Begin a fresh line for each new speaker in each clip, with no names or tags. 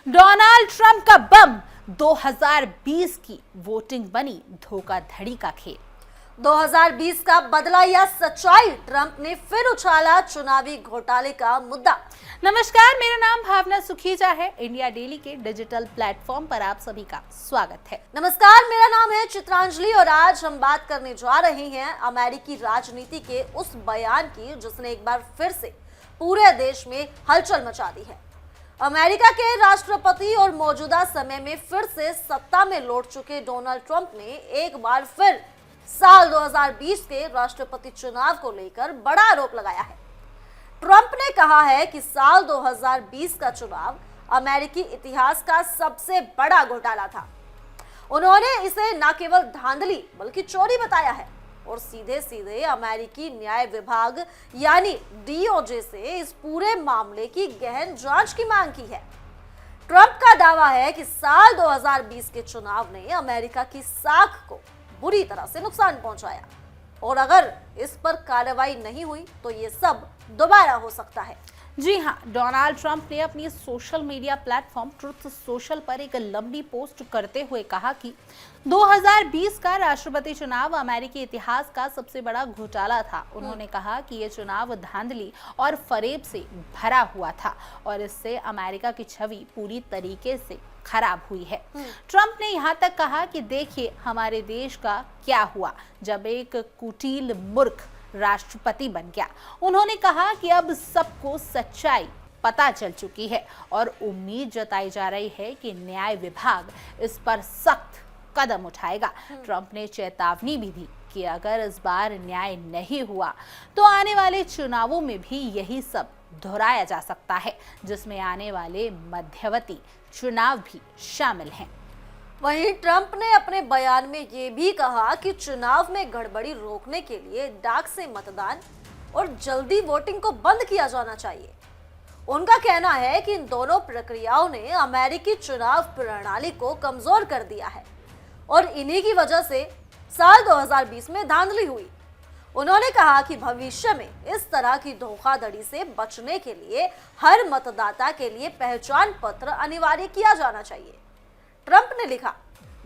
Donald Trump का बम 2020 की voting बनी धोखाधड़ी का खेल।
2020 का बदला या सच्चाई, ट्रंप ने फिर उछाला चुनावी घोटाले का मुद्दा।
नमस्कार, मेरा नाम भावना सुखीजा है। इंडिया डेली के डिजिटल प्लेटफॉर्म पर आप सभी का स्वागत है।
नमस्कार, मेरा नाम है चित्रांजलि और आज हम बात करने जा रहे हैं अमेरिकी राजनीति के उस बयान की जिसने एक बार फिर से पूरे देश में हलचल मचा दी है। अमेरिका के राष्ट्रपति और मौजूदा समय में फिर से सत्ता में लौट चुके डोनाल्ड ट्रंप ने एक बार फिर साल 2020 के राष्ट्रपति चुनाव को लेकर बड़ा आरोप लगाया है। ट्रंप ने कहा है कि साल 2020 का चुनाव अमेरिकी इतिहास का सबसे बड़ा घोटाला था। उन्होंने इसे न केवल धांधली बल्कि चोरी बताया है और सीधे सीधे अमेरिकी न्याय विभाग यानी डीओजे से इस पूरे मामले की गहन जांच की मांग की है। ट्रंप का दावा है कि साल 2020 के चुनाव ने अमेरिका की साख को बुरी तरह से नुकसान पहुंचाया और अगर इस पर कार्रवाई नहीं हुई तो ये सब दोबारा हो सकता है।
जी हां, डोनाल्ड ट्रंप ने अपनी social media platform truth social पर एक लंबी पोस्ट करते हुए कहा कि 2020 का राष्ट्रपति चुनाव अमेरिकी इतिहास का सबसे बड़ा घोटाला था। उन्होंने कहा कि यह चुनाव धांधली और फरेब से भरा हुआ था और इससे अमेरिका की छवि पूरी तरीके से खराब हुई है। ट्रंप ने यहां तक कहा कि देखिए हमारे देश का क्या हुआ जब एक कुटिल मूर्ख राष्ट्रपति बन गया। उन्होंने कहा कि अब सबको सच्चाई पता चल चुकी है और उम्मीद जताई जा रही है कि न्याय विभाग इस पर सख्त कदम उठाएगा। ट्रंप ने चेतावनी भी दी कि अगर इस बार न्याय नहीं हुआ तो आने वाले चुनावों में भी यही सब दोहराया जा सकता है, जिसमें आने वाले मध्यवर्ती चुनाव भी शामिल हैं।
वहीं ट्रंप ने अपने बयान में ये भी कहा कि चुनाव में गड़बड़ी रोकने के लिए डाक से मतदान और जल्दी वोटिंग को बंद किया जाना चाहिए। उनका कहना है कि इन दोनों प्रक्रियाओं ने अमेरिकी चुनाव प्रणाली को कमजोर कर दिया है और इन्हीं की वजह से साल 2020 में धांधली हुई। उन्होंने कहा कि भविष्य में इस तरह की धोखाधड़ी से बचने के लिए हर मतदाता के लिए पहचान पत्र अनिवार्य किया जाना चाहिए। ट्रंप ने लिखा,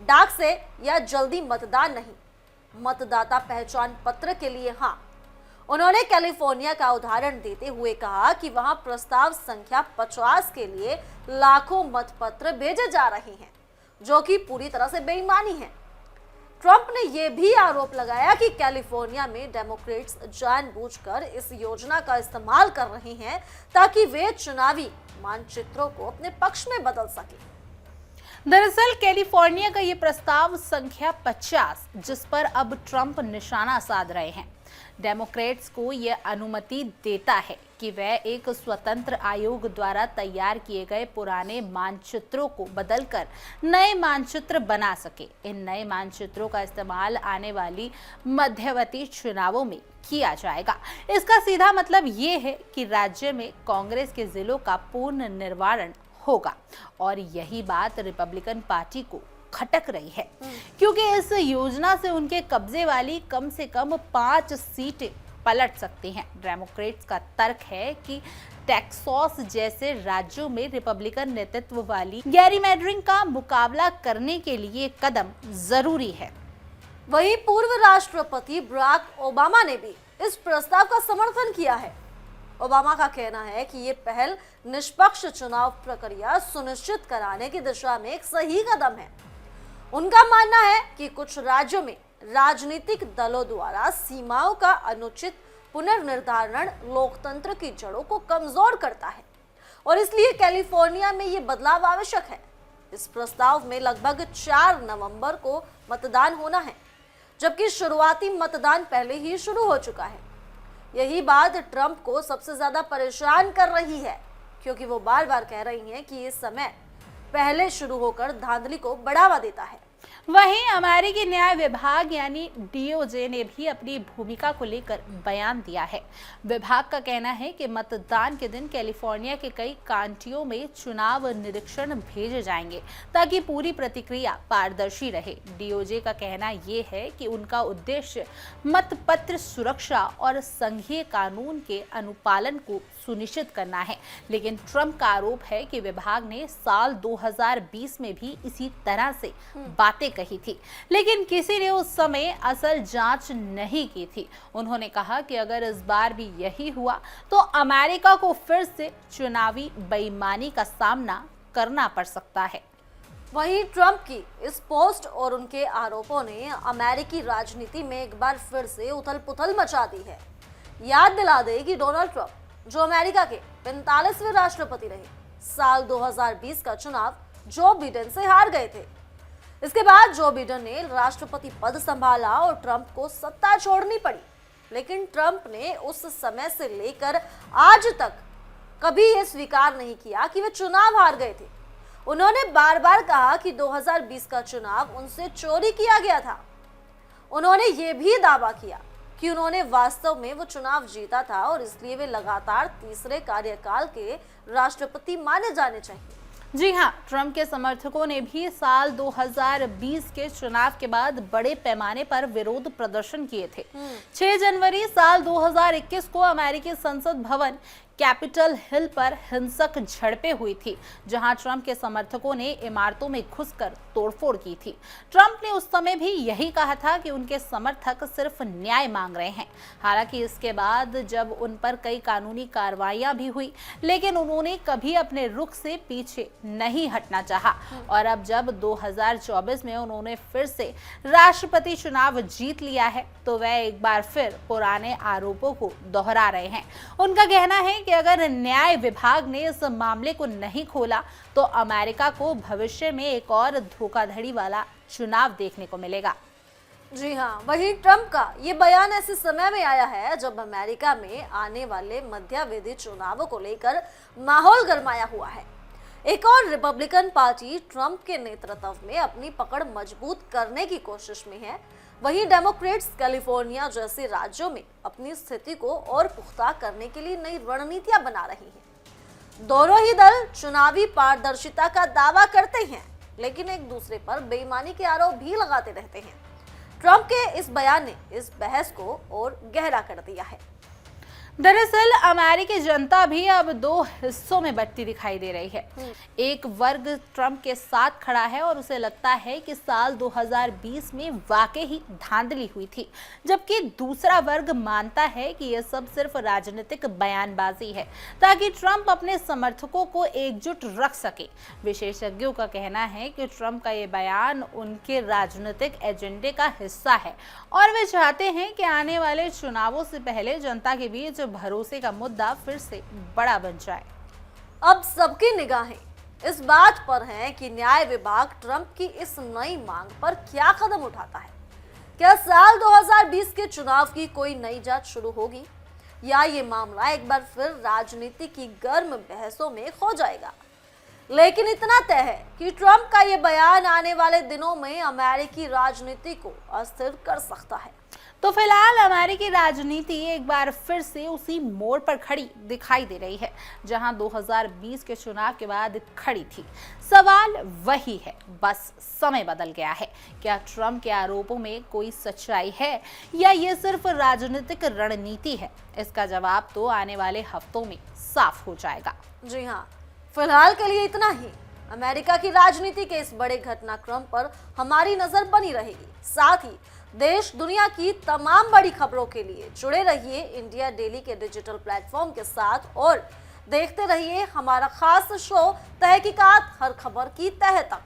डाक से या जल्दी मतदान नहीं, मतदाता पहचान पत्र के लिए हाँ। उन्होंने कैलिफोर्निया का उदाहरण देते हुए कहा कि वहां प्रस्ताव संख्या 50 के लिए लाखों मतपत्र भेजे जा रहे हैं, जो कि पूरी तरह से बेईमानी है। ट्रंप ने यह भी आरोप लगाया कि कैलिफोर्निया में डेमोक्रेट्स जानबूझकर इस योजना का इस्तेमाल कर रहे हैं ताकि वे चुनावी मानचित्रों को अपने पक्ष में बदल सके।
दरअसल कैलिफोर्निया का ये प्रस्ताव संख्या 50, जिस पर अब ट्रंप निशाना साध रहे हैं, डेमोक्रेट्स को यह अनुमति देता है कि वह एक स्वतंत्र आयोग द्वारा तैयार किए गए पुराने मानचित्रों को बदलकर नए मानचित्र बना सके। इन नए मानचित्रों का इस्तेमाल आने वाली मध्यवर्ती चुनावों में किया जाएगा। इसका सीधा मतलब ये है कि राज्य में कांग्रेस के जिलों का पूर्ण निर्वारण होगा और यही बात रिपब्लिकन पार्टी को खटक रही है, क्योंकि इस योजना से उनके कब्जे वाली कम से कम 5 सीटें पलट सकती हैं। डेमोक्रेट्स का तर्क है कि टेक्सास जैसे राज्यों में रिपब्लिकन नेतृत्व वाली गैरीमैंडरिंग का मुकाबला करने के लिए कदम जरूरी है।
वहीं पूर्व राष्ट्रपति बराक ओबामा ने भी इस प्रस्ताव का समर्थन किया है। ओबामा का कहना है कि ये पहल निष्पक्ष चुनाव प्रक्रिया सुनिश्चित कराने की दिशा में एक सही कदम है। उनका मानना है कि कुछ राज्यों में राजनीतिक दलों द्वारा सीमाओं का अनुचित पुनर्निर्धारण लोकतंत्र की जड़ों को कमजोर करता है और इसलिए कैलिफोर्निया में ये बदलाव आवश्यक है। इस प्रस्ताव में लगभग 4 नवंबर को मतदान होना है, जबकि शुरुआती मतदान पहले ही शुरू हो चुका है। यही बात ट्रंप को सबसे ज्यादा परेशान कर रही है, क्योंकि वो बार बार कह रही हैं कि ये समय पहले शुरू होकर धांधली को बढ़ावा देता है।
वहीं अमेरिकी न्याय विभाग यानी डीओजे ने भी अपनी भूमिका को लेकर बयान दिया है। विभाग का कहना है कि मतदान के दिन कैलिफोर्निया के कई काउंटियों में चुनाव निरीक्षण भेजे जाएंगे ताकि पूरी प्रतिक्रिया पारदर्शी रहे। डीओजे का कहना यह है कि उनका उद्देश्य मतपत्र सुरक्षा और संघीय कानून के अनुपालन को सुनिश्चित करना है। लेकिन ट्रंप का आरोप है कि विभाग ने साल 2020 में भी इसी तरह से बातें कही थी, लेकिन किसी ने उस समय असल जांच नहीं की थी। उन्होंने कहा कि अगर इस बार भी यही हुआ तो अमेरिका को फिर से चुनावी बेईमानी का सामना करना पड़ सकता है।
वहीं ट्रंप की इस पोस्ट और उनके आरोपों ने अमेरिकी राजनीति में एक बार फिर से उथल-पुथल मचा दी है। याद दिला दे कि डोनाल्ड ट्रंप, जो अमेरिका के 45वें राष्ट्रपति रहे, साल 2020 का चुनाव जो बिडेन से हार गए थे। इसके बाद जो बिडेन ने राष्ट्रपति पद संभाला और ट्रंप को सत्ता छोड़नी पड़ी। लेकिन ट्रंप ने उस समय से लेकर आज तक कभी यह स्वीकार नहीं किया कि वे चुनाव हार गए थे। उन्होंने बार बार कहा कि 2020 का चुनाव उनसे चोरी किया गया था। उन्होंने ये भी दावा किया कि उन्होंने वास्तव में वो चुनाव जीता था और इसलिए वे लगातार तीसरे कार्यकाल के राष्ट्रपति माने जाने चाहिए।
जी हां, ट्रंप के समर्थकों ने भी साल 2020 के चुनाव के बाद बड़े पैमाने पर विरोध प्रदर्शन किए थे। 6 जनवरी साल 2021 को अमेरिकी संसद भवन कैपिटल हिल पर हिंसक झड़पें हुई थी, जहां ट्रंप के समर्थकों ने इमारतों में घुसकर तोड़फोड़ की थी। ट्रंप ने उस समय भी यही कहा था कि उनके समर्थक सिर्फ न्याय मांग रहे हैं। हालांकि इसके बाद जब उन पर कई कानूनी कार्रवाइयां भी हुई, लेकिन उन्होंने कभी अपने रुख से पीछे नहीं हटना चाहा। और अब जब 2024 में उन्होंने फिर से राष्ट्रपति चुनाव जीत लिया है, तो वह एक बार फिर पुराने आरोपों को दोहरा रहे हैं। उनका कहना है कि अगर न्याय विभाग ने इस मामले को नहीं खोला तो अमेरिका को भविष्य में एक और धोखाधड़ी वाला चुनाव देखने को मिलेगा।
जी हाँ, वहीं ट्रंप का ये बयान ऐसे समय में आया है जब अमेरिका में आने वाले मध्यावधि चुनावों को लेकर माहौल गरमाया हुआ है। एक और रिपब्लिकन पार्टी ट्रंप के नेतृत्व में अपनी पकड़ मजबूत करने की कोशिश में है। वहीं डेमोक्रेट्स कैलिफोर्निया जैसे राज्यों में अपनी स्थिति को और पुख्ता करने के लिए नई रणनीतियां बना रही हैं। दोनों ही दल चुनावी पारदर्शिता का दावा करते हैं, लेकिन एक दूसरे पर बेईमानी के आरोप भी लगाते रहते हैं। ट्रंप के इस बयान ने इस बहस को और गहरा कर दिया है।
दरअसल अमेरिकी जनता भी अब दो हिस्सों में बंटी दिखाई दे रही है। एक वर्ग ट्रंप के साथ खड़ा है और उसे लगता है कि साल 2020 में वाकई ही धांधली हुई थी, जबकि दूसरा वर्ग मानता है कि यह सब सिर्फ राजनीतिक बयानबाजी है ताकि ट्रंप अपने समर्थकों को एकजुट रख सके। विशेषज्ञों का कहना है कि ट्रंप का ये बयान उनके राजनीतिक एजेंडे का हिस्सा है और वे चाहते हैं कि आने वाले चुनावों से पहले जनता के बीच भरोसे का मुद्दा फिर से बड़ा बन जाए।
अब सबकी निगाहें इस बात पर हैं कि न्याय विभाग ट्रंप की इस नई मांग पर क्या कदम उठाता है। क्या साल 2020 के चुनाव की कोई नई जांच शुरू होगी या ये मामला एक बार फिर राजनीति की गर्म बहसों में खो जाएगा। लेकिन इतना तय है कि ट्रंप का ये बयान आने वाले दिनों में अमेरिकी राजनीति को अस्थिर कर सकता है।
तो फिलहाल अमेरिकी राजनीति एक बार फिर से उसी मोड़ पर खड़ी दिखाई दे रही है जहां 2020 के चुनाव के बाद खड़ी थी। सवाल वही है, बस समय बदल गया है। क्या ट्रंप के आरोपों में कोई सच्चाई है या ये सिर्फ राजनीतिक रणनीति है? इसका जवाब तो आने वाले हफ्तों में साफ हो जाएगा।
जी हाँ, फिलहाल के लिए इतना ही। अमेरिका की राजनीति के इस बड़े घटनाक्रम पर हमारी नजर बनी रहेगी। साथ ही देश दुनिया की तमाम बड़ी खबरों के लिए जुड़े रहिए इंडिया डेली के डिजिटल प्लेटफॉर्म के साथ और देखते रहिए हमारा खास शो तहकीकात, हर खबर की तह तक।